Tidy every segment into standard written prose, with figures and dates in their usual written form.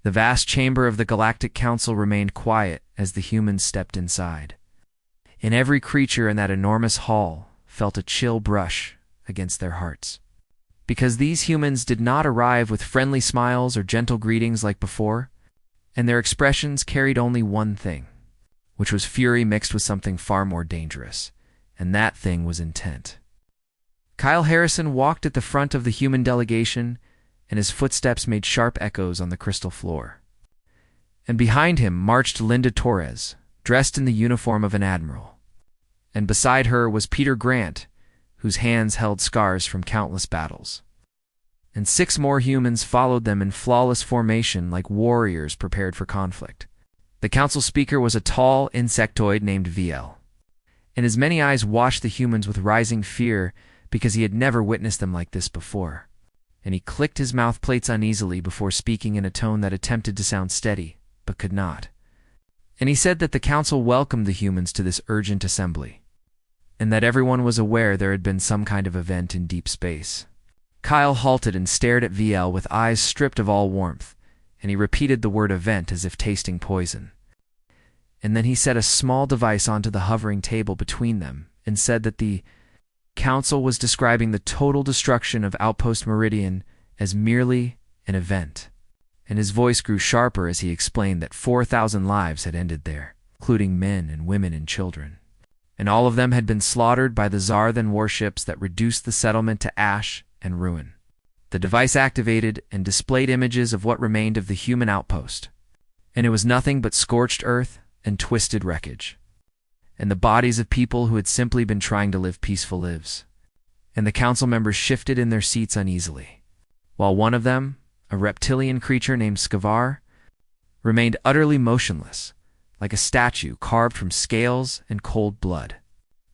The vast chamber of the Galactic Council remained quiet as the humans stepped inside. And every creature in that enormous hall felt a chill brush against their hearts. Because these humans did not arrive with friendly smiles or gentle greetings like before, and their expressions carried only one thing, which was fury mixed with something far more dangerous, and that thing was intent. Kyle Harrison walked at the front of the human delegation, and his footsteps made sharp echoes on the crystal floor. And behind him marched Linda Torres, dressed in the uniform of an admiral. And beside her was Peter Grant, whose hands held scars from countless battles. And 6 more humans followed them in flawless formation like warriors prepared for conflict. The council speaker was a tall insectoid named VL, and his many eyes watched the humans with rising fear because he had never witnessed them like this before. And he clicked his mouth plates uneasily before speaking in a tone that attempted to sound steady, but could not. And he said that the council welcomed the humans to this urgent assembly, and that everyone was aware there had been some kind of event in deep space. Kyle halted and stared at VL with eyes stripped of all warmth, and he repeated the word event as if tasting poison. And then he set a small device onto the hovering table between them and said that the council was describing the total destruction of Outpost Meridian as merely an event. And his voice grew sharper as he explained that 4,000 lives had ended there, including men and women and children. And all of them had been slaughtered by the Zarthan warships that reduced the settlement to ash and ruin. The device activated and displayed images of what remained of the human outpost, and it was nothing but scorched earth and twisted wreckage, and the bodies of people who had simply been trying to live peaceful lives. And the council members shifted in their seats uneasily, while one of them, a reptilian creature named Skavar, remained utterly motionless, like a statue carved from scales and cold blood.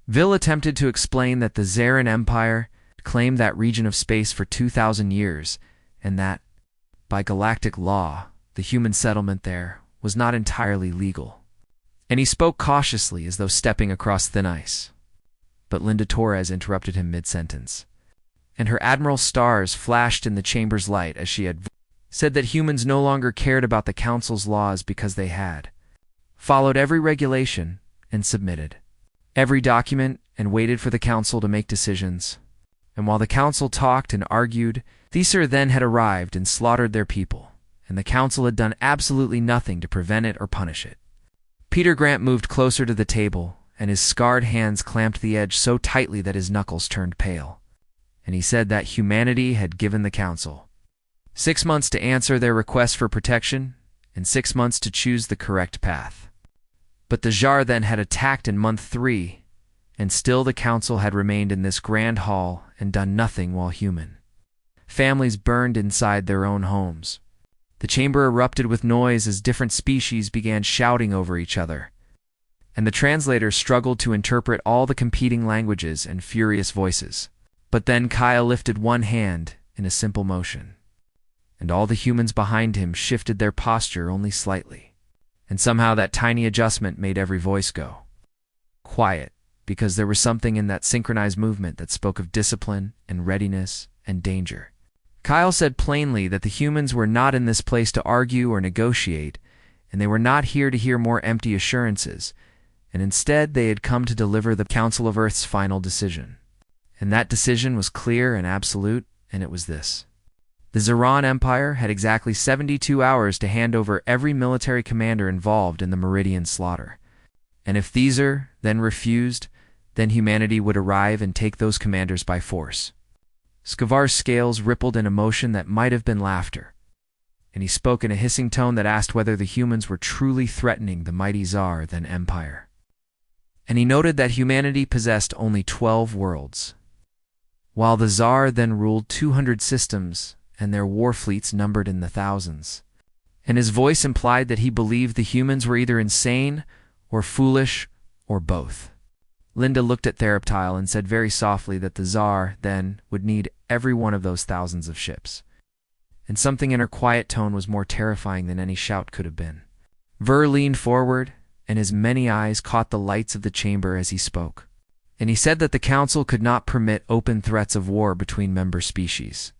Vil attempted to explain that the Zarin Empire claimed that region of space for 2,000 years, and that, by galactic law, the human settlement there was not entirely legal. And he spoke cautiously as though stepping across thin ice. But Linda Torres interrupted him mid-sentence, and her admiral stars flashed in the chamber's light as she had said that humans no longer cared about the council's laws because they had followed every regulation and submitted every document and waited for the council to make decisions. And while the council talked and argued, Thesar then had arrived and slaughtered their people, and the council had done absolutely nothing to prevent it or punish it. Peter Grant moved closer to the table, and his scarred hands clamped the edge so tightly that his knuckles turned pale. And he said that humanity had given the council 6 months to answer their request for protection, and 6 months to choose the correct path. But the Jar then had attacked in month 3, and still the council had remained in this grand hall and done nothing while human. Families burned inside their own homes. The chamber erupted with noise as different species began shouting over each other, and the translators struggled to interpret all the competing languages and furious voices. But then Kyle lifted one hand in a simple motion, and all the humans behind him shifted their posture only slightly, and somehow that tiny adjustment made every voice go quiet, because there was something in that synchronized movement that spoke of discipline and readiness and danger. Kyle said plainly that the humans were not in this place to argue or negotiate, and they were not here to hear more empty assurances, and instead they had come to deliver the Council of Earth's final decision. And that decision was clear and absolute, and it was this. The Zaran Empire had exactly 72 hours to hand over every military commander involved in the Meridian slaughter. And if Thesar then refused, then humanity would arrive and take those commanders by force. Skavar's scales rippled in emotion that might have been laughter, and he spoke in a hissing tone that asked whether the humans were truly threatening the mighty Tsar then Empire. And he noted that humanity possessed only 12 worlds, while the Tsar then ruled 200 systems and their war fleets numbered in the thousands. And his voice implied that he believed the humans were either insane or foolish or both. Linda looked at Theraptile and said very softly that the Tsar, then, would need every one of those thousands of ships. And something in her quiet tone was more terrifying than any shout could have been. Ver leaned forward, and his many eyes caught the lights of the chamber as he spoke. And he said that the Council could not permit open threats of war between member species.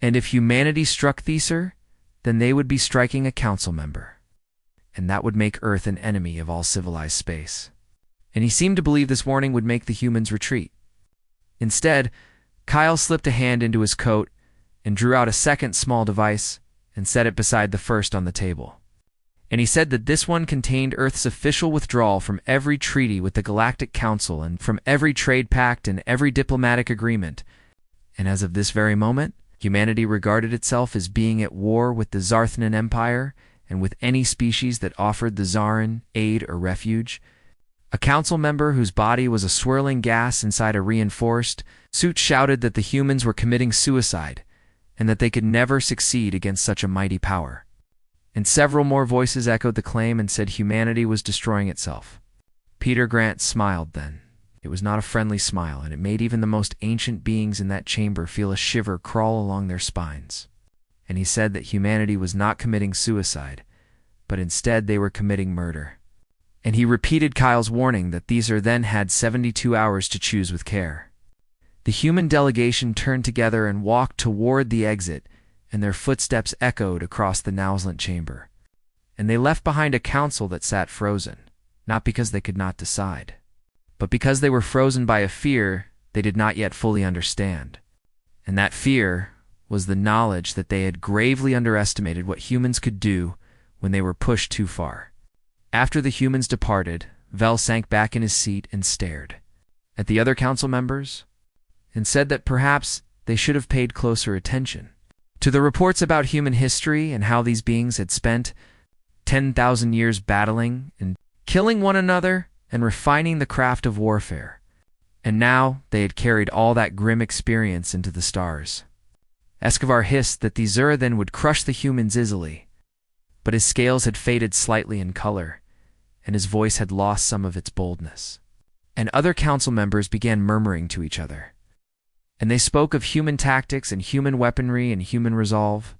And if humanity struck Thesar, then they would be striking a council member, and that would make Earth an enemy of all civilized space. And he seemed to believe this warning would make the humans retreat. Instead, Kyle slipped a hand into his coat and drew out a second small device and set it beside the first on the table. And he said that this one contained Earth's official withdrawal from every treaty with the Galactic Council and from every trade pact and every diplomatic agreement. And as of this very moment, humanity regarded itself as being at war with the Zarthnan Empire and with any species that offered the Zarin aid or refuge. A council member whose body was a swirling gas inside a reinforced suit shouted that the humans were committing suicide and that they could never succeed against such a mighty power. And several more voices echoed the claim and said humanity was destroying itself. Peter Grant smiled then. It was not a friendly smile, and it made even the most ancient beings in that chamber feel a shiver crawl along their spines. And he said that humanity was not committing suicide, but instead they were committing murder. And he repeated Kyle's warning that these then had 72 hours to choose with care. The human delegation turned together and walked toward the exit, and their footsteps echoed across the Nowslant chamber. And they left behind a council that sat frozen, not because they could not decide, but because they were frozen by a fear they did not yet fully understand. And that fear was the knowledge that they had gravely underestimated what humans could do when they were pushed too far. After the humans departed, Vel sank back in his seat and stared at the other council members and said that perhaps they should have paid closer attention to the reports about human history and how these beings had spent 10,000 years battling and killing one another and refining the craft of warfare. And now they had carried all that grim experience into the stars. Escobar hissed that the Zuraden would crush the humans easily, but his scales had faded slightly in color, and his voice had lost some of its boldness. And other council members began murmuring to each other. And they spoke of human tactics and human weaponry and human resolve.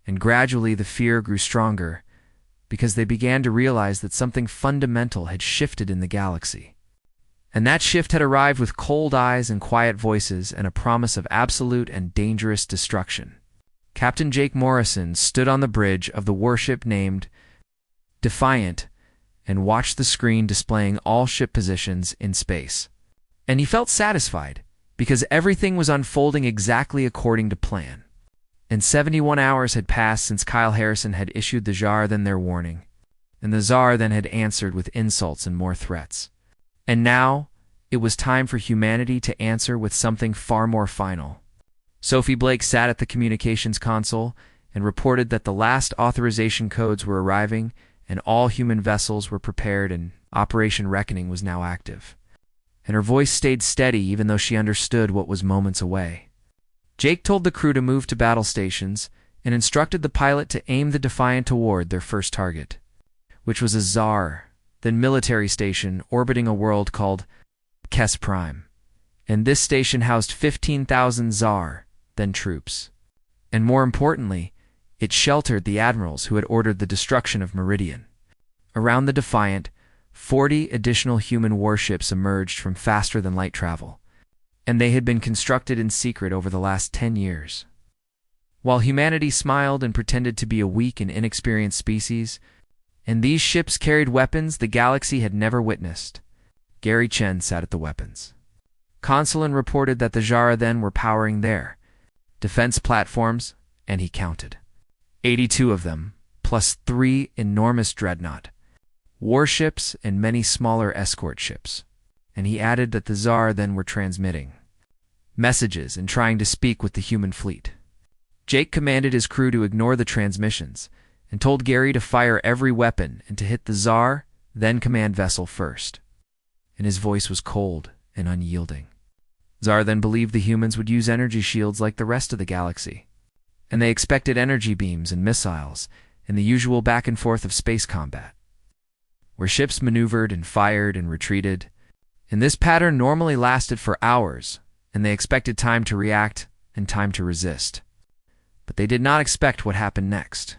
And gradually the fear grew stronger because they began to realize that something fundamental had shifted in the galaxy. And that shift had arrived with cold eyes and quiet voices and a promise of absolute and dangerous destruction. Captain Jake Morrison stood on the bridge of the warship named Defiant and watched the screen displaying all ship positions in space. And he felt satisfied because everything was unfolding exactly according to plan. And 71 hours had passed since Kyle Harrison had issued the Zaraden their warning, and the Zaraden had answered with insults and more threats. And now it was time for humanity to answer with something far more final. Sophie Blake sat at the communications console and reported that the last authorization codes were arriving and all human vessels were prepared and Operation Reckoning was now active. And her voice stayed steady even though she understood what was moments away. Jake told the crew to move to battle stations and instructed the pilot to aim the Defiant toward their first target, which was a Zar, then military station orbiting a world called Kes Prime. And this station housed 15,000 Zar, then troops. And more importantly, it sheltered the admirals who had ordered the destruction of Meridian. Around the Defiant, 40 additional human warships emerged from faster-than-light travel, and they had been constructed in secret over the last 10 years. While humanity smiled and pretended to be a weak and inexperienced species, and these ships carried weapons the galaxy had never witnessed, Gary Chen sat at the weapons. Consulin reported that the Zaraden were powering their defense platforms, and he counted 82 of them, plus 3 enormous dreadnought warships and many smaller escort ships. And he added that the Zaraden were transmitting messages and trying to speak with the human fleet. Jake commanded his crew to ignore the transmissions and told Gary to fire every weapon and to hit the Zar, then command vessel first. And his voice was cold and unyielding. Zar then believed the humans would use energy shields like the rest of the galaxy, and they expected energy beams and missiles and the usual back and forth of space combat, where ships maneuvered and fired and retreated. And this pattern normally lasted for hours, and they expected time to react and time to resist. But they did not expect what happened next.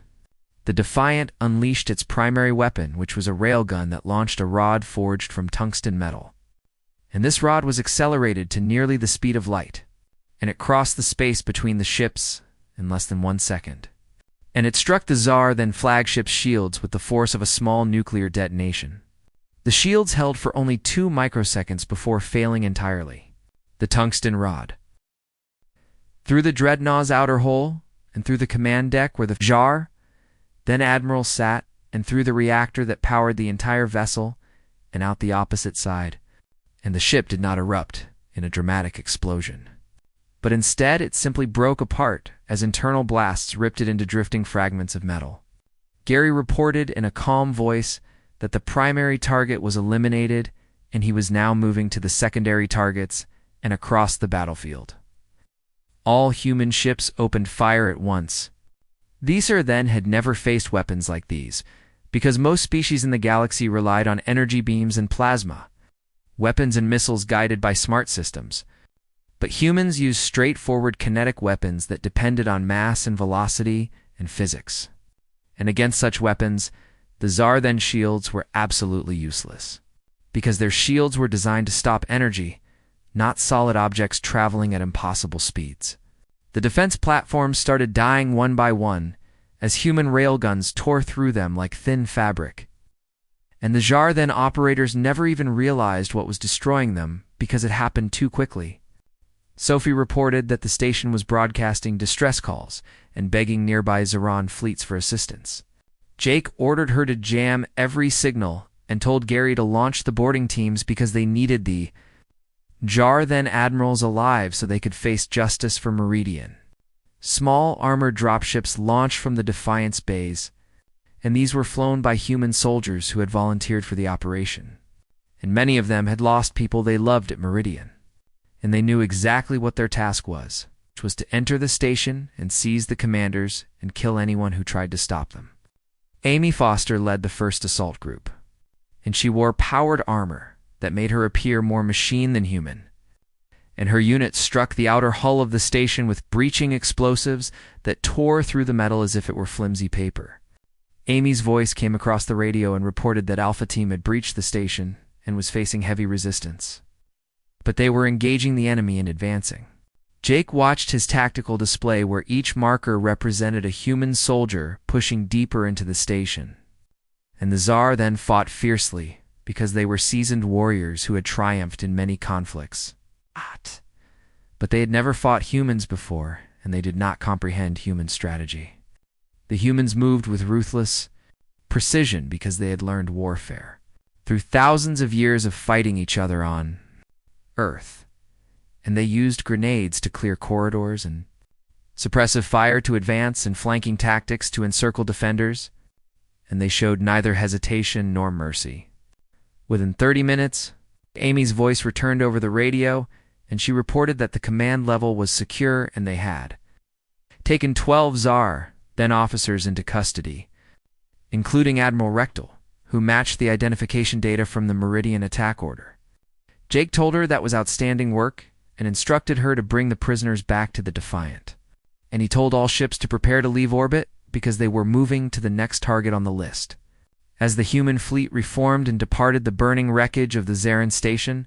The Defiant unleashed its primary weapon, which was a railgun that launched a rod forged from tungsten metal. And this rod was accelerated to nearly the speed of light, and it crossed the space between the ships in less than 1 second. and it struck the Tsar then flagship's shields with the force of a small nuclear detonation. The shields held for only 2 microseconds before failing entirely. The tungsten rod. Through the dreadnought's outer hull, and through the command deck where the Tsar, then Admiral, sat, and through the reactor that powered the entire vessel, and out the opposite side. And the ship did not erupt in a dramatic explosion, but instead it simply broke apart as internal blasts ripped it into drifting fragments of metal. Gary reported in a calm voice that the primary target was eliminated and he was now moving to the secondary targets and across the battlefield. All human ships opened fire at once. These then had never faced weapons like these, because most species in the galaxy relied on energy beams and plasma, weapons and missiles guided by smart systems. But humans used straightforward kinetic weapons that depended on mass and velocity and physics. And against such weapons, the Tsar then shields were absolutely useless, because their shields were designed to stop energy, not solid objects traveling at impossible speeds. The defense platforms started dying one by one as human railguns tore through them like thin fabric. And the Tsar then operators never even realized what was destroying them because it happened too quickly. Sophie reported that the station was broadcasting distress calls and begging nearby Zaran fleets for assistance. Jake ordered her to jam every signal and told Gary to launch the boarding teams because they needed the Tsar then admirals alive so they could face justice for Meridian. Small armored dropships launched from the Defiance bays, and these were flown by human soldiers who had volunteered for the operation. And many of them had lost people they loved at Meridian. And they knew exactly what their task was, which was to enter the station and seize the commanders and kill anyone who tried to stop them. Amy Foster led the first assault group, and she wore powered armor that made her appear more machine than human. And her unit struck the outer hull of the station with breaching explosives that tore through the metal as if it were flimsy paper. Amy's voice came across the radio and reported that Alpha Team had breached the station and was facing heavy resistance. But they were engaging the enemy and advancing. Jake watched his tactical display where each marker represented a human soldier pushing deeper into the station. And the Tsar then fought fiercely because they were seasoned warriors who had triumphed in many conflicts. But they had never fought humans before, and they did not comprehend human strategy. The humans moved with ruthless precision because they had learned warfare through thousands of years of fighting each other on Earth, and they used grenades to clear corridors and suppressive fire to advance and flanking tactics to encircle defenders, and they showed neither hesitation nor mercy. Within 30 minutes, Amy's voice returned over the radio, and she reported that the command level was secure and they had taken 12 Tsar, then officers, into custody, including Admiral Rectal, who matched the identification data from the Meridian attack order. Jake told her that was outstanding work and instructed her to bring the prisoners back to the Defiant. And he told all ships to prepare to leave orbit because they were moving to the next target on the list. As the human fleet reformed and departed the burning wreckage of the Zaran station,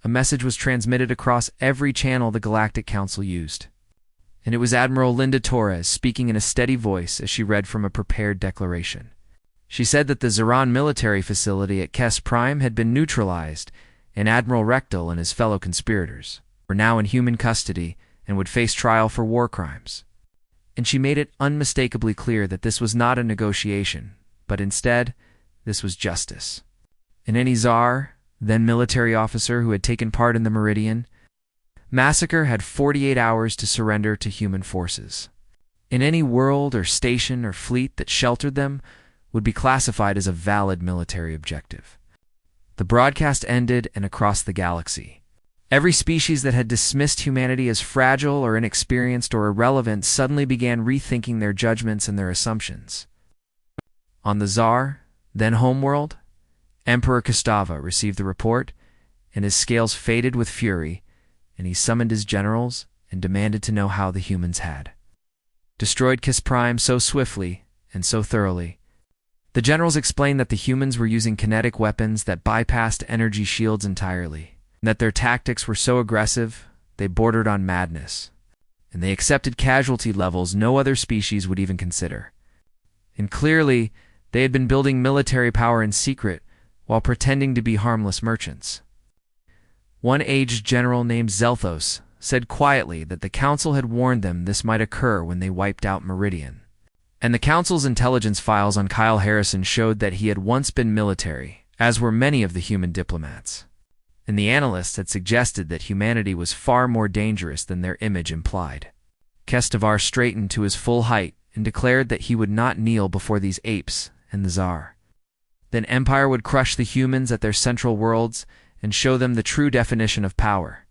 a message was transmitted across every channel the Galactic Council used. And it was Admiral Linda Torres speaking in a steady voice as she read from a prepared declaration. She said that the Zaran military facility at Kes Prime had been neutralized, and Admiral Rectal and his fellow conspirators were now in human custody and would face trial for war crimes. And she made it unmistakably clear that this was not a negotiation, but instead, this was justice. And any Tsar, then military officer who had taken part in the Meridian massacre had 48 hours to surrender to human forces. And any world or station or fleet that sheltered them would be classified as a valid military objective. The broadcast ended, and across the galaxy, every species that had dismissed humanity as fragile or inexperienced or irrelevant suddenly began rethinking their judgments and their assumptions. On the Tsar, then homeworld, Emperor Kostava received the report, and his scales faded with fury, and he summoned his generals and demanded to know how the humans had destroyed Kes Prime so swiftly and so thoroughly. The generals explained that the humans were using kinetic weapons that bypassed energy shields entirely, and that their tactics were so aggressive they bordered on madness. and they accepted casualty levels no other species would even consider. And clearly, they had been building military power in secret while pretending to be harmless merchants. One aged general named Zelthos said quietly that the council had warned them this might occur when they wiped out Meridian. And the council's intelligence files on Kyle Harrison showed that he had once been military, as were many of the human diplomats. And the analysts had suggested that humanity was far more dangerous than their image implied. Kestevar straightened to his full height and declared that he would not kneel before these apes and the Tsar. Then Empire would crush the humans at their central worlds and show them the true definition of power.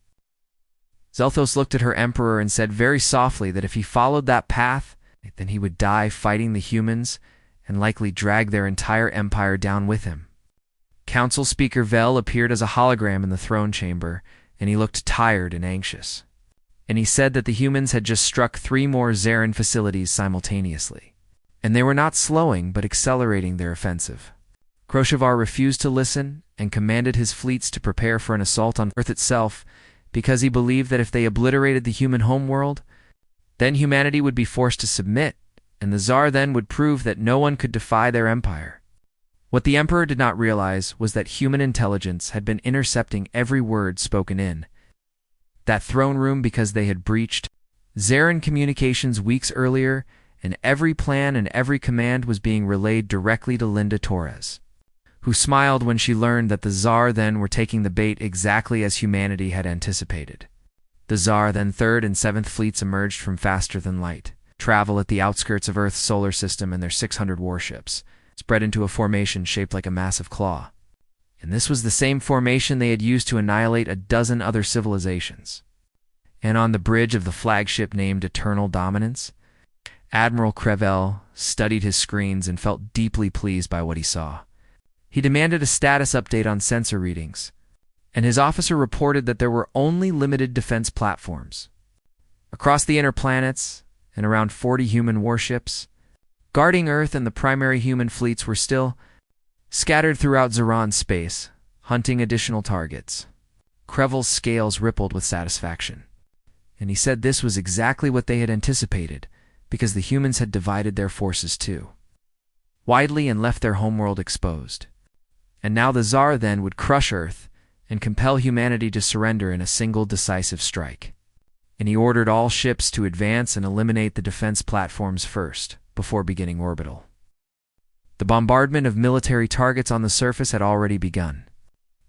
Zelthos looked at her emperor and said very softly that if he followed that path, then he would die fighting the humans and likely drag their entire empire down with him. Council Speaker Vel appeared as a hologram in the throne chamber, and he looked tired and anxious. And he said that the humans had just struck 3 more Zarin facilities simultaneously, and they were not slowing but accelerating their offensive. Kroshevar refused to listen and commanded his fleets to prepare for an assault on Earth itself because he believed that if they obliterated the human homeworld, then humanity would be forced to submit, and the Tsar then would prove that no one could defy their empire. What the Emperor did not realize was that human intelligence had been intercepting every word spoken in that throne room because they had breached Zarin communications weeks earlier, and every plan and every command was being relayed directly to Linda Torres, who smiled when she learned that the Tsar then were taking the bait exactly as humanity had anticipated. The Tsar then 3rd and 7th fleets emerged from faster-than-light travel at the outskirts of Earth's solar system, and their 600 warships spread into a formation shaped like a massive claw. And this was the same formation they had used to annihilate a dozen other civilizations. And on the bridge of the flagship named Eternal Dominance, Admiral Crevel studied his screens and felt deeply pleased by what he saw. He demanded a status update on sensor readings, and his officer reported that there were only limited defense platforms. Across the inner planets, and around 40 human warships, guarding Earth, and the primary human fleets were still scattered throughout Zaran space, hunting additional targets. Crevel's scales rippled with satisfaction, and he said this was exactly what they had anticipated, because the humans had divided their forces too widely and left their homeworld exposed. And now the Tsar then would crush Earth and compel humanity to surrender in a single decisive strike. And he ordered all ships to advance and eliminate the defense platforms first, before beginning orbital. The bombardment of military targets on the surface had already begun.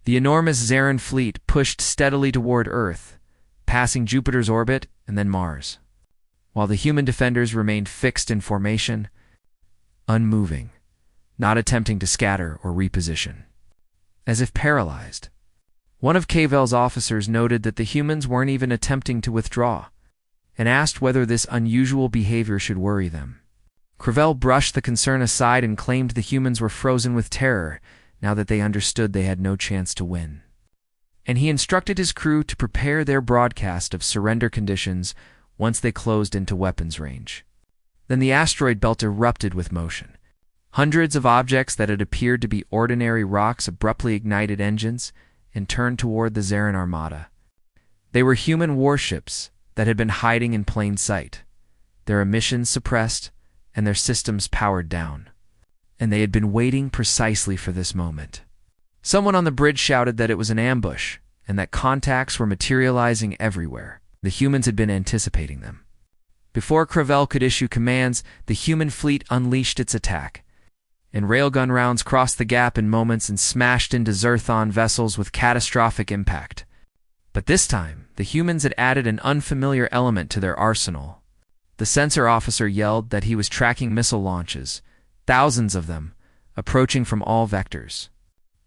The enormous Zarin fleet pushed steadily toward Earth, passing Jupiter's orbit and then Mars, while the human defenders remained fixed in formation, unmoving, not attempting to scatter or reposition, as if paralyzed. One of Cavel's officers noted that the humans weren't even attempting to withdraw, and asked whether this unusual behavior should worry them. Crevel brushed the concern aside and claimed the humans were frozen with terror now that they understood they had no chance to win. And he instructed his crew to prepare their broadcast of surrender conditions once they closed into weapons range. Then the asteroid belt erupted with motion. Hundreds of objects that had appeared to be ordinary rocks abruptly ignited engines and turned toward the Zarin armada. They were human warships that had been hiding in plain sight, their emissions suppressed and their systems powered down. And they had been waiting precisely for this moment. Someone on the bridge shouted that it was an ambush and that contacts were materializing everywhere. The humans had been anticipating them. Before Crevel could issue commands, the human fleet unleashed its attack, and railgun rounds crossed the gap in moments and smashed into Zerthon vessels with catastrophic impact. But this time, the humans had added an unfamiliar element to their arsenal. The sensor officer yelled that he was tracking missile launches, thousands of them, approaching from all vectors.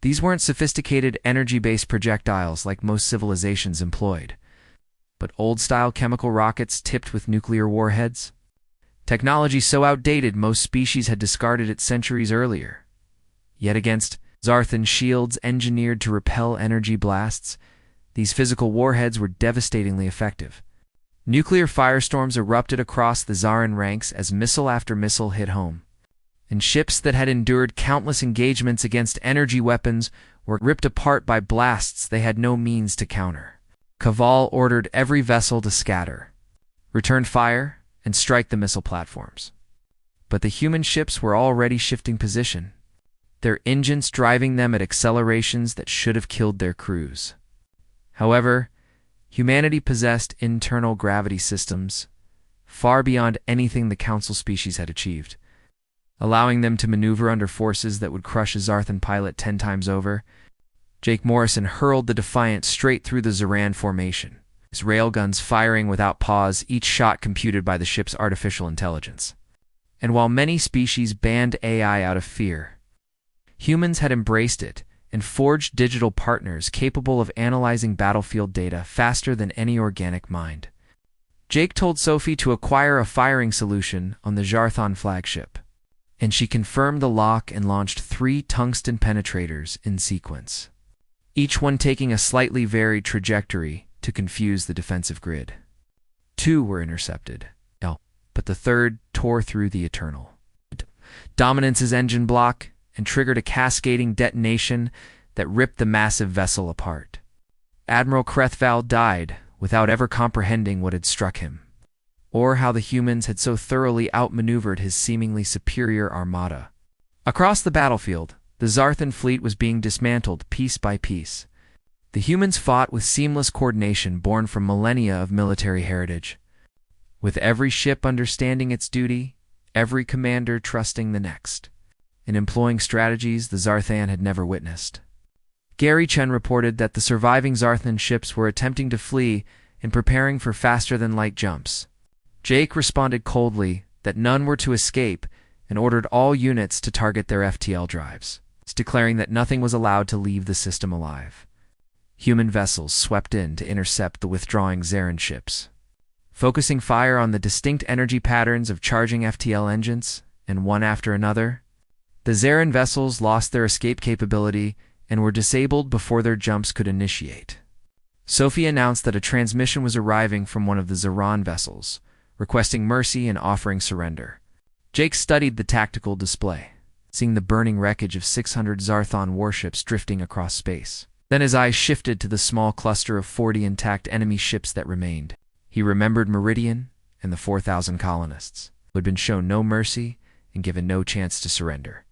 These weren't sophisticated energy-based projectiles like most civilizations employed, but old-style chemical rockets tipped with nuclear warheads. Technology so outdated most species had discarded it centuries earlier. Yet against Zarthan shields engineered to repel energy blasts, these physical warheads were devastatingly effective. Nuclear firestorms erupted across the Zarin ranks as missile after missile hit home, and ships that had endured countless engagements against energy weapons were ripped apart by blasts they had no means to counter. Caval ordered every vessel to scatter, return fire, and strike the missile platforms. But the human ships were already shifting position, their engines driving them at accelerations that should have killed their crews. However, humanity possessed internal gravity systems far beyond anything the Council species had achieved, allowing them to maneuver under forces that would crush a Zarthan pilot 10 times over. Jake Morrison hurled the Defiant straight through the Zaran formation, his railguns firing without pause, each shot computed by the ship's artificial intelligence. And while many species banned AI out of fear, humans had embraced it and forged digital partners capable of analyzing battlefield data faster than any organic mind. Jake told Sophie to acquire a firing solution on the Zarthan flagship, and she confirmed the lock and launched 3 tungsten penetrators in sequence, each one taking a slightly varied trajectory to confuse the defensive grid. 2 were intercepted, but the 3rd tore through the Eternal Dominance's engine block and triggered a cascading detonation that ripped the massive vessel apart. Admiral Krethval died without ever comprehending what had struck him, or how the humans had so thoroughly outmaneuvered his seemingly superior armada. Across the battlefield, the Zarthan fleet was being dismantled piece by piece. The humans fought with seamless coordination born from millennia of military heritage, with every ship understanding its duty, every commander trusting the next, and employing strategies the Zarthan had never witnessed. Gary Chen reported that the surviving Zarthan ships were attempting to flee and preparing for faster-than-light jumps. Jake responded coldly that none were to escape and ordered all units to target their FTL drives, declaring that nothing was allowed to leave the system alive. Human vessels swept in to intercept the withdrawing Zaran ships, focusing fire on the distinct energy patterns of charging FTL engines, and one after another, the Zaran vessels lost their escape capability and were disabled before their jumps could initiate. Sophie announced that a transmission was arriving from one of the Zaran vessels, requesting mercy and offering surrender. Jake studied the tactical display, seeing the burning wreckage of 600 Zarthan warships drifting across space. Then his eyes shifted to the small cluster of 40 intact enemy ships that remained. He remembered Meridian and the 4,000 colonists, who had been shown no mercy and given no chance to surrender.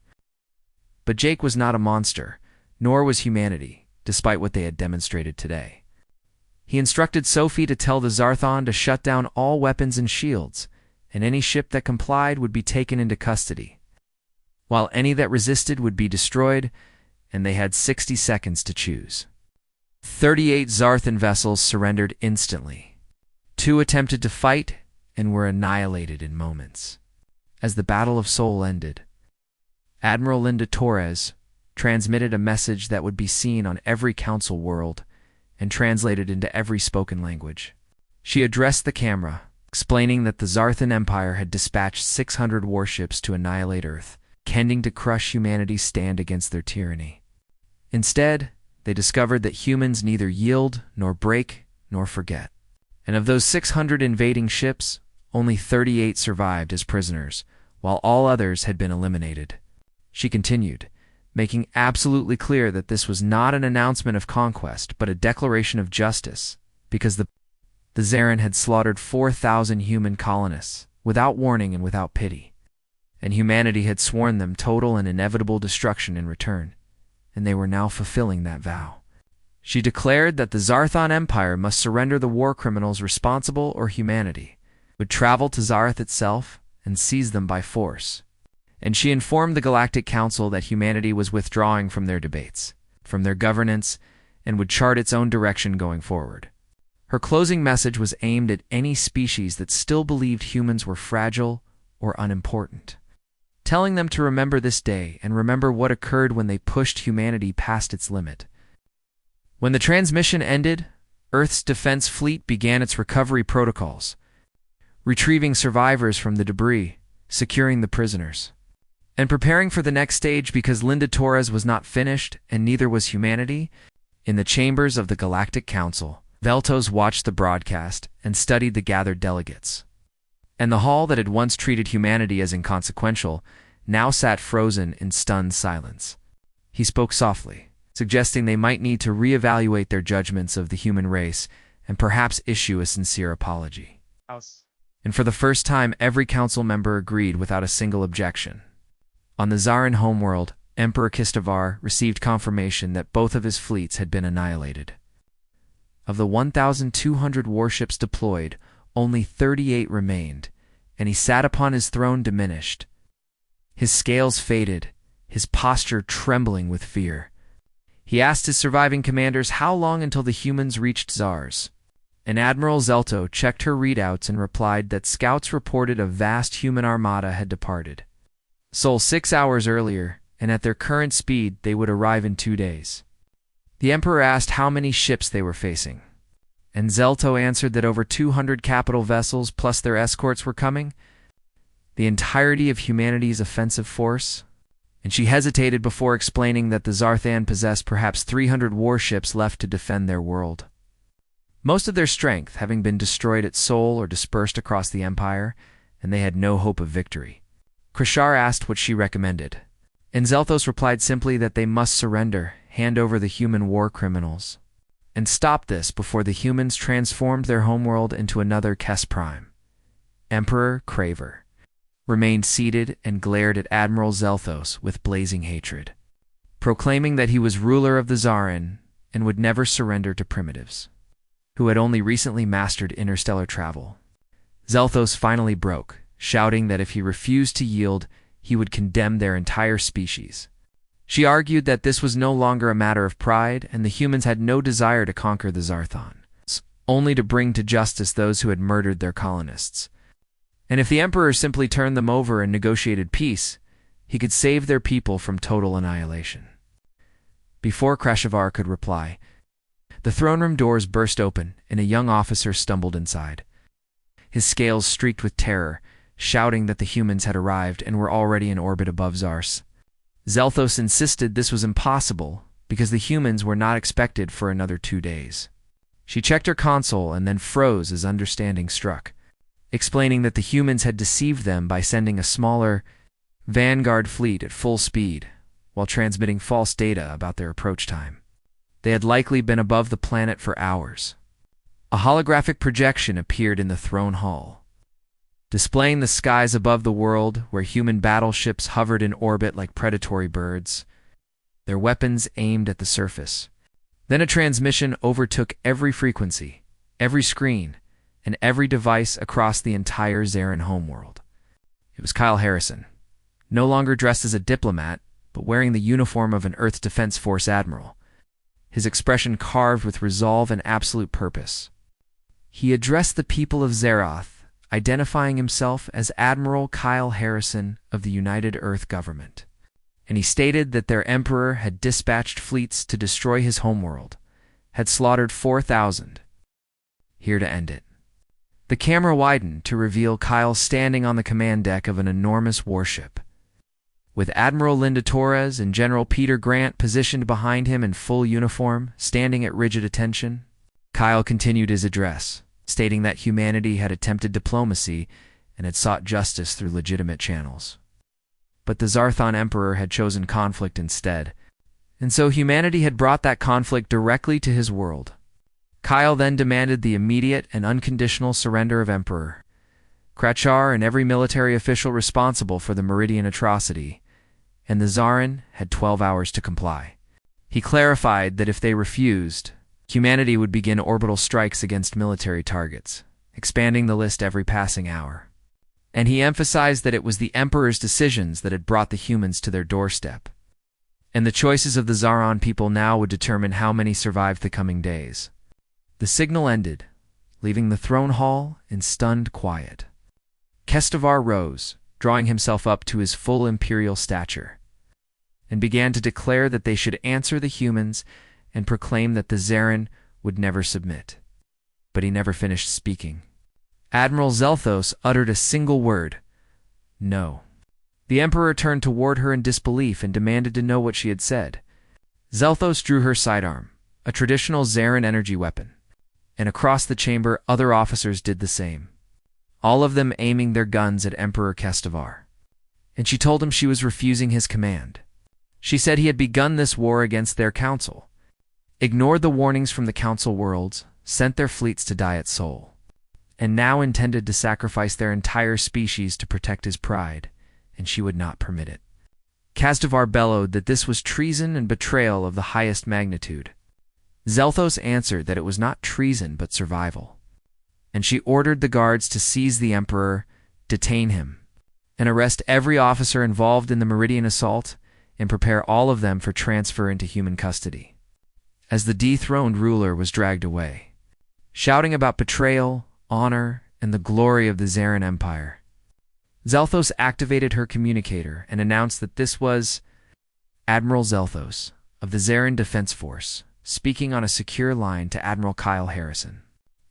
But Jake was not a monster, nor was humanity, despite what they had demonstrated today. He instructed Sophie to tell the Zarthan to shut down all weapons and shields, and any ship that complied would be taken into custody, while any that resisted would be destroyed, and they had 60 seconds to choose. 38 Zarthan vessels surrendered instantly. 2 attempted to fight and were annihilated in moments. As the Battle of Seoul ended, Admiral Linda Torres transmitted a message that would be seen on every council world and translated into every spoken language. She addressed the camera, explaining that the Zarthan Empire had dispatched 600 warships to annihilate Earth, intending to crush humanity's stand against their tyranny. Instead, they discovered that humans neither yield, nor break, nor forget. And of those 600 invading ships, only 38 survived as prisoners, while all others had been eliminated. She continued, making absolutely clear that this was not an announcement of conquest, but a declaration of justice, because the Zaran had slaughtered 4,000 human colonists, without warning and without pity, and humanity had sworn them total and inevitable destruction in return, and they were now fulfilling that vow. She declared that the Zarthan Empire must surrender the war criminals responsible, or humanity would travel to Zareth itself and seize them by force. And she informed the Galactic Council that humanity was withdrawing from their debates, from their governance, and would chart its own direction going forward. Her closing message was aimed at any species that still believed humans were fragile or unimportant, telling them to remember this day and remember what occurred when they pushed humanity past its limit. When the transmission ended, Earth's defense fleet began its recovery protocols, retrieving survivors from the debris, securing the prisoners, and preparing for the next stage. Because Linda Torres was not finished, and neither was humanity. In the chambers of the Galactic Council, Veltos watched the broadcast and studied the gathered delegates. And the hall that had once treated humanity as inconsequential now sat frozen in stunned silence. He spoke softly, suggesting they might need to reevaluate their judgments of the human race and perhaps issue a sincere apology. And for the first time, every council member agreed without a single objection. On the Tsaran homeworld, Emperor Kistevar received confirmation that both of his fleets had been annihilated. Of the 1,200 warships deployed, only 38 remained, and he sat upon his throne diminished. His scales faded, his posture trembling with fear. He asked his surviving commanders how long until the humans reached Zars. And Admiral Zelto checked her readouts and replied that scouts reported a vast human armada had departed. Sol 6 hours earlier, and at their current speed they would arrive in 2 days. The Emperor asked how many ships they were facing, and Zelto answered that over 200 capital vessels plus their escorts were coming, the entirety of humanity's offensive force, and she hesitated before explaining that the Zarthan possessed perhaps 300 warships left to defend their world. Most of their strength having been destroyed at Sol or dispersed across the Empire, and they had no hope of victory. Krashar asked what she recommended, and Zelthos replied simply that they must surrender, hand over the human war criminals, and stop this before the humans transformed their homeworld into another Kes Prime. Emperor Craver remained seated and glared at Admiral Zelthos with blazing hatred, proclaiming that he was ruler of the Tsaran and would never surrender to primitives, who had only recently mastered interstellar travel. Zelthos finally broke, shouting that if he refused to yield, he would condemn their entire species. She argued that this was no longer a matter of pride, and the humans had no desire to conquer the Zarthans, only to bring to justice those who had murdered their colonists. And if the Emperor simply turned them over and negotiated peace, he could save their people from total annihilation. Before Krashavar could reply, the throne room doors burst open, and a young officer stumbled inside. His scales streaked with terror, shouting that the humans had arrived and were already in orbit above Zars. Zelthos insisted this was impossible because the humans were not expected for another 2 days. She checked her console and then froze as understanding struck, explaining that the humans had deceived them by sending a smaller vanguard fleet at full speed while transmitting false data about their approach time. They had likely been above the planet for hours. A holographic projection appeared in the throne hall, displaying the skies above the world where human battleships hovered in orbit like predatory birds, their weapons aimed at the surface. Then a transmission overtook every frequency, every screen, and every device across the entire Tsaran homeworld. It was Kyle Harrison, no longer dressed as a diplomat, but wearing the uniform of an Earth Defense Force admiral, his expression carved with resolve and absolute purpose. He addressed the people of Zeroth, identifying himself as Admiral Kyle Harrison of the United Earth Government, and he stated that their emperor had dispatched fleets to destroy his homeworld, had slaughtered 4,000, here to end it. The camera widened to reveal Kyle standing on the command deck of an enormous warship, with Admiral Linda Torres and General Peter Grant positioned behind him in full uniform, standing at rigid attention. Kyle continued his address, stating that humanity had attempted diplomacy and had sought justice through legitimate channels. But the Zarthon Emperor had chosen conflict instead, and so humanity had brought that conflict directly to his world. Kyle then demanded the immediate and unconditional surrender of Emperor Krachar and every military official responsible for the Meridian atrocity, and the Tsaran had 12 hours to comply. He clarified that if they refused, humanity would begin orbital strikes against military targets, expanding the list every passing hour. And he emphasized that it was the Emperor's decisions that had brought the humans to their doorstep, and the choices of the Tsaran people now would determine how many survived the coming days. The signal ended, leaving the throne hall in stunned quiet. Kestevar rose, drawing himself up to his full imperial stature, and began to declare that they should answer the humans and proclaim that the Tsaran would never submit. But he never finished speaking. Admiral Zelthos uttered a single word: no. The Emperor turned toward her in disbelief and demanded to know what she had said. Zelthos drew her sidearm, a traditional Tsaran energy weapon, and across the chamber other officers did the same, all of them aiming their guns at Emperor Kestevar. And she told him she was refusing his command. She said he had begun this war against their council, ignored the warnings from the council worlds, sent their fleets to die at Sol. and now intended to sacrifice their entire species to protect his pride, and she would not permit it. Kasdavar bellowed that this was treason and betrayal of the highest magnitude. Zelthos answered that it was not treason but survival, and she ordered the guards to seize the emperor, detain him, and arrest every officer involved in the Meridian assault and prepare all of them for transfer into human custody. As the dethroned ruler was dragged away, shouting about betrayal, honor, and the glory of the Zarin Empire, Zelthos activated her communicator and announced that this was Admiral Zelthos of the Zarin Defense Force, speaking on a secure line to Admiral Kyle Harrison,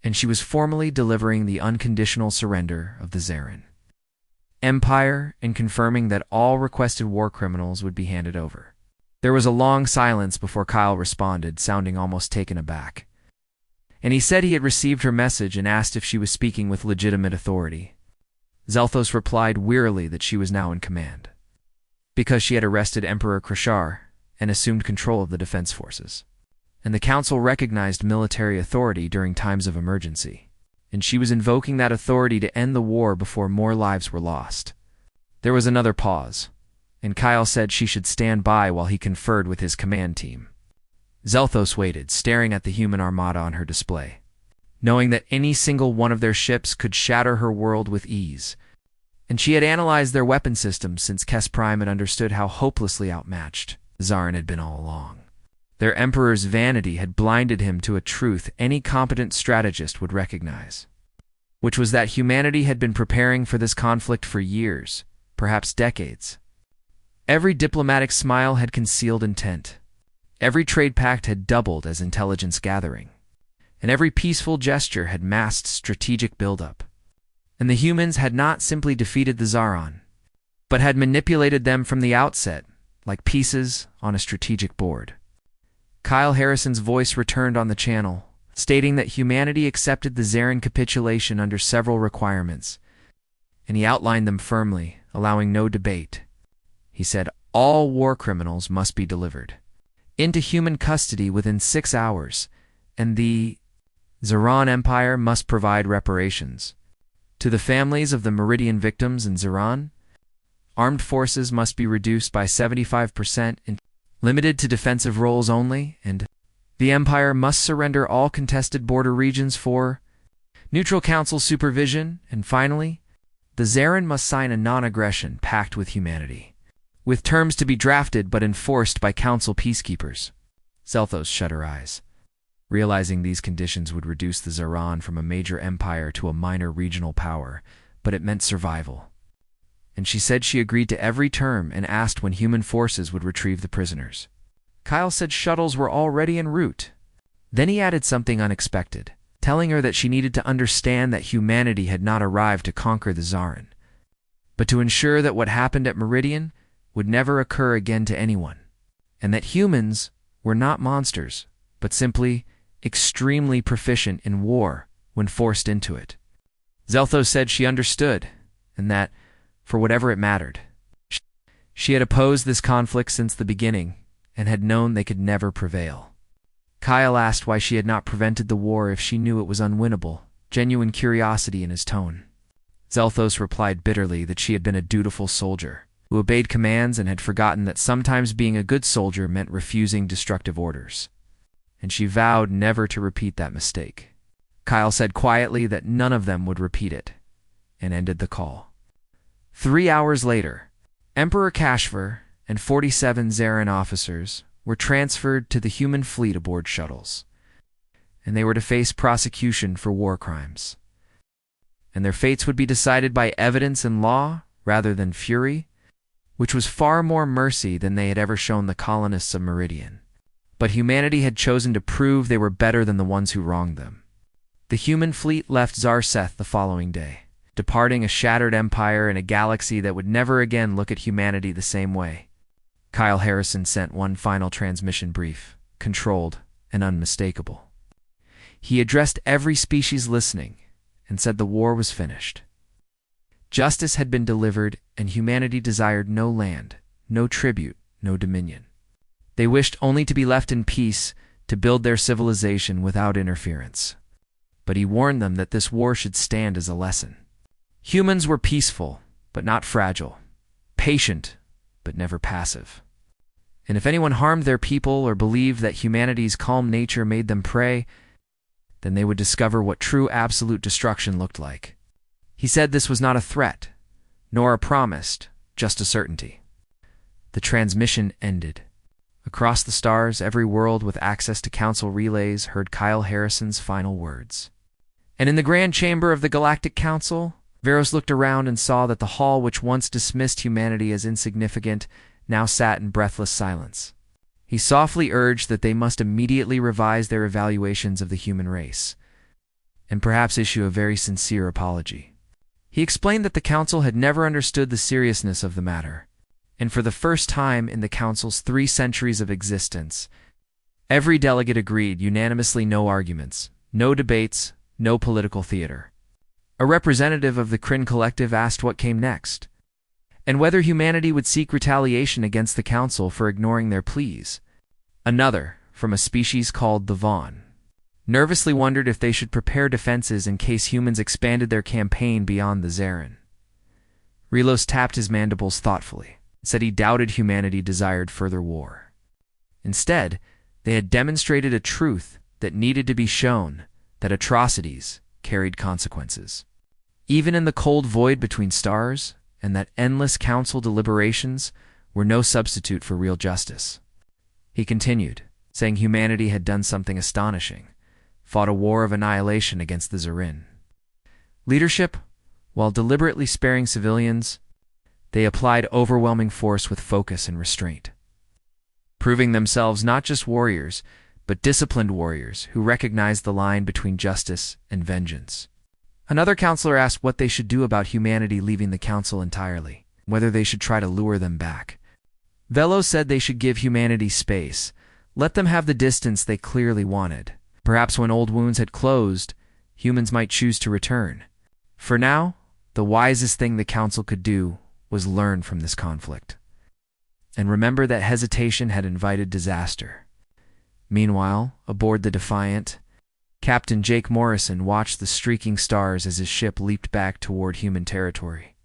and she was formally delivering the unconditional surrender of the Zarin Empire and confirming that all requested war criminals would be handed over. There was a long silence before Kyle responded, sounding almost taken aback. And he said he had received her message and asked if she was speaking with legitimate authority. Zelthos replied wearily that she was now in command, because she had arrested Emperor Krashar and assumed control of the defense forces. And the council recognized military authority during times of emergency, and she was invoking that authority to end the war before more lives were lost. There was another pause, and Kyle said she should stand by while he conferred with his command team. Zelthos waited, staring at the human armada on her display, knowing that any single one of their ships could shatter her world with ease, and she had analyzed their weapon systems since Kes Prime had understood how hopelessly outmatched Zarin had been all along. Their emperor's vanity had blinded him to a truth any competent strategist would recognize, which was that humanity had been preparing for this conflict for years, perhaps decades. Every diplomatic smile had concealed intent. Every trade pact had doubled as intelligence gathering, and every peaceful gesture had masked strategic buildup. And the humans had not simply defeated the Zaron, but had manipulated them from the outset, like pieces on a strategic board. Kyle Harrison's voice returned on the channel, stating that humanity accepted the Zarin capitulation under several requirements, and he outlined them firmly, allowing no debate. He said, all war criminals must be delivered into human custody within 6 hours, and the Zaron Empire must provide reparations to the families of the Meridian victims in Zaron. Armed forces must be reduced by 75% and limited to defensive roles only, and the Empire must surrender all contested border regions for neutral council supervision, and finally, the Zarin must sign a non-aggression pact with humanity, with terms to be drafted but enforced by council peacekeepers. Zelthos shut her eyes, realizing these conditions would reduce the Zaron from a major empire to a minor regional power, but it meant survival. And she said she agreed to every term and asked when human forces would retrieve the prisoners. Kyle said shuttles were already en route. Then he added something unexpected, telling her that she needed to understand that humanity had not arrived to conquer the Zarin, but to ensure that what happened at Meridian would never occur again to anyone, and that humans were not monsters, but simply extremely proficient in war when forced into it. Zelthos said she understood, and that, for whatever it mattered, she had opposed this conflict since the beginning and had known they could never prevail. Kyle asked why she had not prevented the war if she knew it was unwinnable, genuine curiosity in his tone. Zelthos replied bitterly that she had been a dutiful soldier, who obeyed commands and had forgotten that sometimes being a good soldier meant refusing destructive orders, and she vowed never to repeat that mistake. Kyle said quietly that none of them would repeat it, and ended the call. 3 hours later, Emperor Kashvar and 47 Zarin officers were transferred to the human fleet aboard shuttles, and they were to face prosecution for war crimes. And their fates would be decided by evidence and law rather than fury, which was far more mercy than they had ever shown the colonists of Meridian. But humanity had chosen to prove they were better than the ones who wronged them. The human fleet left Zarseth the following day, departing a shattered empire in a galaxy that would never again look at humanity the same way. Kyle Harrison sent one final transmission brief, controlled and unmistakable. He addressed every species listening and said the war was finished. Justice had been delivered, and humanity desired no land, no tribute, no dominion. They wished only to be left in peace to build their civilization without interference. But but he warned them that this war should stand as a lesson. Humans were peaceful, but not fragile, patient, but never passive. And if anyone harmed their people or believed that humanity's calm nature made them prey, then they would discover what true absolute destruction looked like. He said this was not a threat, nor a promise, just a certainty. The transmission ended. Across the stars, every world with access to council relays heard Kyle Harrison's final words. And in the grand chamber of the Galactic Council, Veros looked around and saw that the hall which once dismissed humanity as insignificant now sat in breathless silence. He softly urged that they must immediately revise their evaluations of the human race, and perhaps issue a very sincere apology. He explained that the council had never understood the seriousness of the matter, and for the first time in the council's 3 centuries of existence, every delegate agreed unanimously, no arguments, no debates, no political theater. A representative of the Kryn Collective asked what came next, and whether humanity would seek retaliation against the council for ignoring their pleas. Another, from a species called the Vaughn, nervously wondered if they should prepare defenses in case humans expanded their campaign beyond the Zarin. Relos tapped his mandibles thoughtfully, said he doubted humanity desired further war. Instead, they had demonstrated a truth that needed to be shown, that atrocities carried consequences. Even in the cold void between stars, and that endless council deliberations were no substitute for real justice. He continued, saying humanity had done something astonishing, fought a war of annihilation against the Zarin. Leadership, while deliberately sparing civilians, they applied overwhelming force with focus and restraint, proving themselves not just warriors, but disciplined warriors who recognized the line between justice and vengeance. Another counselor asked what they should do about humanity leaving the council entirely, whether they should try to lure them back. Velos said they should give humanity space, let them have the distance they clearly wanted. Perhaps when old wounds had closed, humans might choose to return. For now, the wisest thing the council could do was learn from this conflict, and remember that hesitation had invited disaster. Meanwhile, aboard the Defiant, Captain Jake Morrison watched the streaking stars as his ship leaped back toward human territory.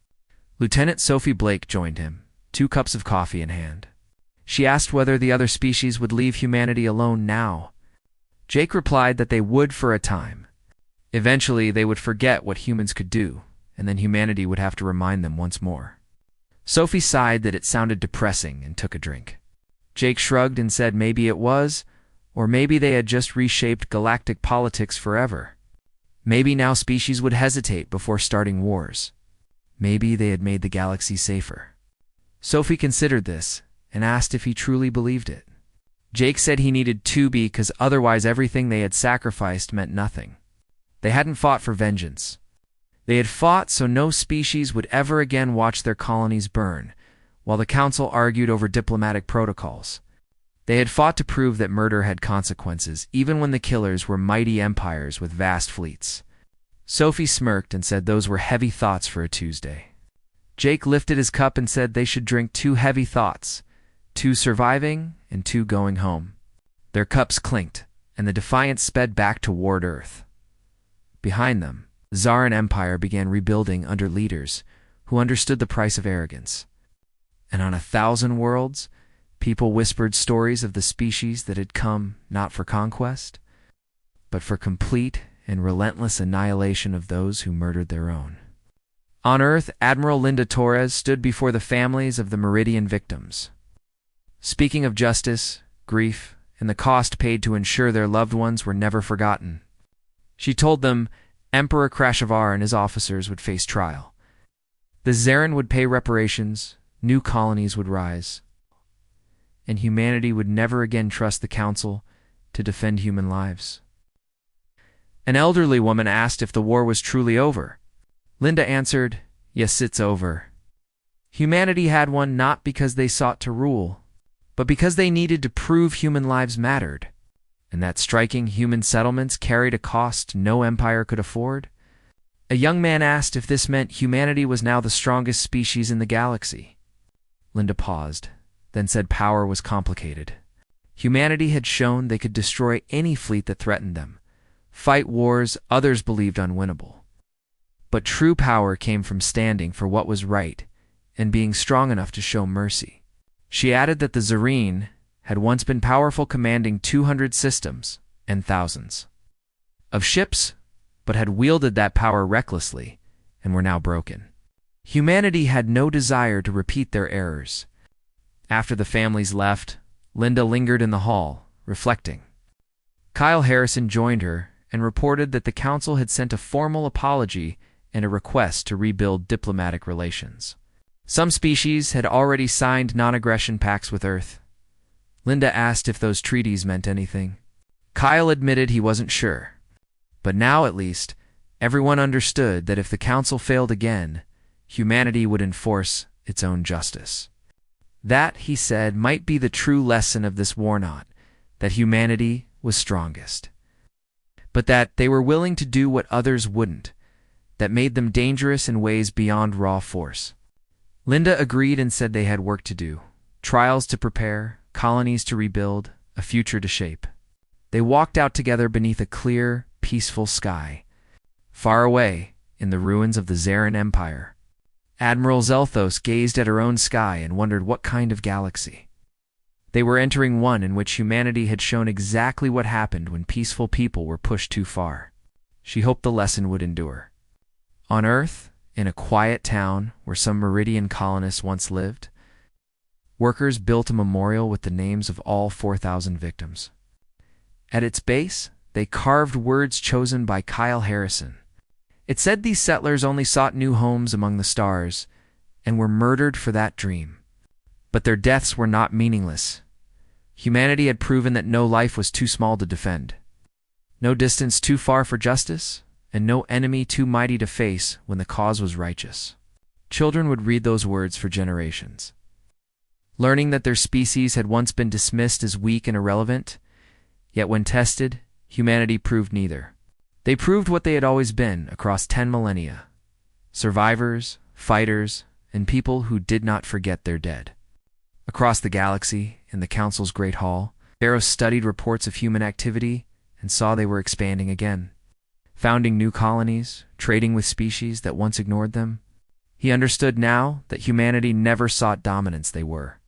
Lieutenant Sophie Blake joined him, 2 cups of coffee in hand. She asked whether the other species would leave humanity alone now. Jake replied that they would for a time. Eventually, they would forget what humans could do, and then humanity would have to remind them once more. Sophie sighed that it sounded depressing and took a drink. Jake shrugged and said maybe it was, or maybe they had just reshaped galactic politics forever. Maybe now species would hesitate before starting wars. Maybe they had made the galaxy safer. Sophie considered this and asked if he truly believed it. Jake said he needed to be, because otherwise everything they had sacrificed meant nothing. They hadn't fought for vengeance. They had fought so no species would ever again watch their colonies burn, while the council argued over diplomatic protocols. They had fought to prove that murder had consequences, even when the killers were mighty empires with vast fleets. Sophie smirked and said those were heavy thoughts for a Tuesday. Jake lifted his cup and said they should drink 2 heavy thoughts, 2 surviving and 2 going home. Their cups clinked, and the Defiant sped back toward Earth. Behind them, the Zarin Empire began rebuilding under leaders who understood the price of arrogance. And on 1,000 worlds, people whispered stories of the species that had come not for conquest, but for complete and relentless annihilation of those who murdered their own. On Earth, Admiral Linda Torres stood before the families of the Meridian victims. Speaking of justice, grief, and the cost paid to ensure their loved ones were never forgotten, she told them Emperor Krashavar and his officers would face trial. The Zarin would pay reparations, new colonies would rise, and humanity would never again trust the Council to defend human lives. An elderly woman asked if the war was truly over. Linda answered, "Yes, it's over. Humanity had won not because they sought to rule, but because they needed to prove human lives mattered, and that striking human settlements carried a cost no empire could afford." A young man asked if this meant humanity was now the strongest species in the galaxy. Linda paused, then said power was complicated. Humanity had shown they could destroy any fleet that threatened them, fight wars others believed unwinnable. But true power came from standing for what was right and being strong enough to show mercy. She added that the Tsarine had once been powerful, commanding 200 systems and thousands of ships, but had wielded that power recklessly and were now broken. Humanity had no desire to repeat their errors. After the families left, Linda lingered in the hall, reflecting. Kyle Harrison joined her and reported that the council had sent a formal apology and a request to rebuild diplomatic relations. Some species had already signed non-aggression pacts with Earth. Linda asked if those treaties meant anything. Kyle admitted he wasn't sure. But now, at least, everyone understood that if the council failed again, humanity would enforce its own justice. That, he said, might be the true lesson of this war, not that humanity was strongest, but that they were willing to do what others wouldn't, that made them dangerous in ways beyond raw force. Linda agreed and said they had work to do, trials to prepare, colonies to rebuild, a future to shape. They walked out together beneath a clear, peaceful sky. Far away, in the ruins of the Zarin Empire, Admiral Zelthos gazed at her own sky and wondered what kind of galaxy. They were entering one in which humanity had shown exactly what happened when peaceful people were pushed too far. She hoped the lesson would endure. On Earth, in a quiet town where some Meridian colonists once lived, workers built a memorial with the names of all 4,000 victims. At its base, they carved words chosen by Kyle Harrison. It said these settlers only sought new homes among the stars and were murdered for that dream. But their deaths were not meaningless. Humanity had proven that no life was too small to defend, no distance too far for justice, and no enemy too mighty to face when the cause was righteous. Children would read those words for generations, learning that their species had once been dismissed as weak and irrelevant, yet when tested, humanity proved neither. They proved what they had always been across 10 millennia: survivors, fighters, and people who did not forget their dead. Across the galaxy, in the Council's Great Hall, Barrow studied reports of human activity and saw they were expanding again, founding new colonies, trading with species that once ignored them. He understood now that humanity never sought dominance. They were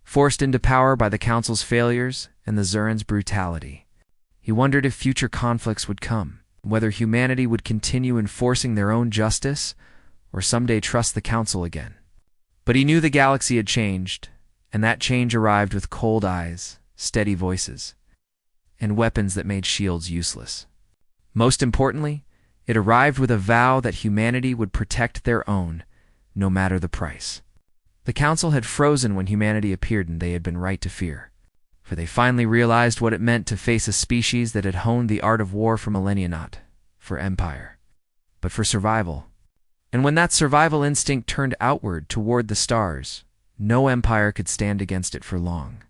forced into power by the Council's failures and the Zarin's brutality. He wondered if future conflicts would come, whether humanity would continue enforcing their own justice or someday trust the Council again. But he knew the galaxy had changed, and that change arrived with cold eyes, steady voices, and weapons that made shields useless. Most importantly, it arrived with a vow that humanity would protect their own, no matter the price. The Council had frozen when humanity appeared, and they had been right to fear, for they finally realized what it meant to face a species that had honed the art of war for millennia, not for empire, but for survival. And when that survival instinct turned outward toward the stars, no empire could stand against it for long.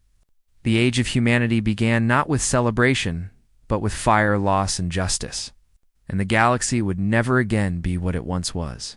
The age of humanity began not with celebration, but with fire, loss, and justice. And the galaxy would never again be what it once was.